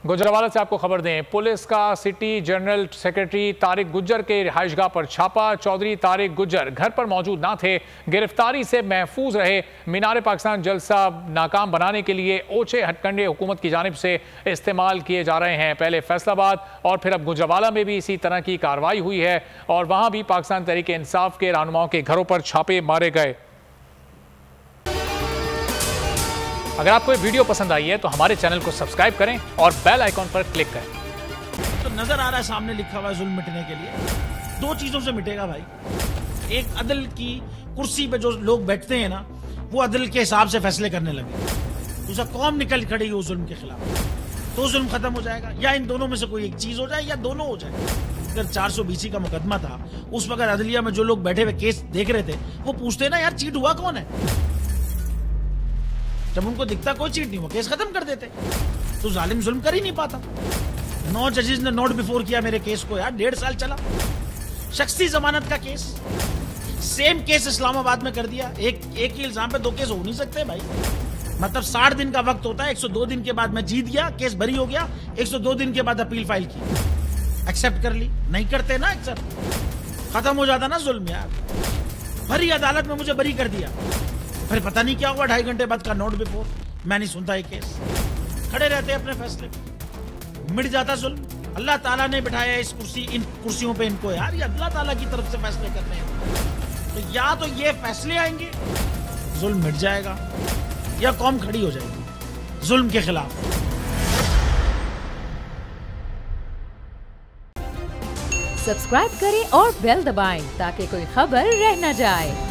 गुजरावाला से आपको खबर दें, पुलिस का city general secretary Tariq Gujjar के रिहाइशगाह पर छापा। चौधरी तारिक गुज्जर घर पर मौजूद ना थे, गिरफ्तारी से महफूज रहे। मीनार पाकिस्तान जलसा नाकाम बनाने के लिए ओछे हथकंडे हुकूमत की जानिब से इस्तेमाल किए जा रहे हैं। पहले फैसलाबाद और फिर अब गुजरावाला में भी इसी तरह की कार्रवाई हुई है और वहां भी पाकिस्तान तहरीक इंसाफ के रहनुमाओं के घरों पर छापे मारे गए। अगर आपको ये वीडियो पसंद आई है तो हमारे चैनल को सब्सक्राइब करें और बेल आइकॉन पर क्लिक करें। तो नजर आ रहा है सामने लिखा हुआ है जुल्म मिटने के लिए। दो चीजों से मिटेगा भाई, एक अदल की कुर्सी पे जो लोग बैठते हैं ना, वो अदल के हिसाब से फैसले करने लगे। दूसरा कौम निकल खड़ी उस जुल्म के खिलाफ, तो जुल्म खत्म हो जाएगा। या इन दोनों में से कोई एक चीज हो जाए या दोनों हो जाए। अगर 420 का मुकदमा था, उस वक्त अदलिया में जो लोग बैठे हुए केस देख रहे थे वो पूछते ना, यार चीट हुआ कौन है। जब उनको दिखता कोई चीट नहीं, वो केस खत्म कर देते। तो जालिम जुल्म कर ही नहीं पाता। 9 जजेस ने नोट बिफोर किया मेरे केस को यार, 1.5 साल चला। शख्सी जमानत का केस, सेम केस इस्लामाबाद में कर दिया। एक ही इल्जाम पे 2 केस हो नहीं सकते भाई। मतलब 60 दिन का वक्त होता है। 102 दिन के बाद मैं जीत गया, केस बरी हो गया। 102 दिन के बाद अपील फाइल की, एक्सेप्ट कर ली। नहीं करते ना एक्सेप्ट, खत्म हो जाता ना जुल्म यार। भरी अदालत में मुझे बरी कर दिया, फिर पता नहीं क्या हुआ 2.5 घंटे बाद का नोट बिफोर। मैं नहीं सुनता ये केस, खड़े रहते अपने फैसले पे, मिट जाता जुल्म। अल्लाह ताला ने बिठाया इस इन कुर्सियों पे इनको यार, ये अल्लाह ताला की तरफ से फैसले करने हैं। तो या तो ये फैसले आएंगे, जुल्म मिट जाएगा, या कौम खड़ी हो जाएगी जुल्म के खिलाफ। सब्सक्राइब करें और बेल दबाएं ताकि कोई खबर रह न जाए।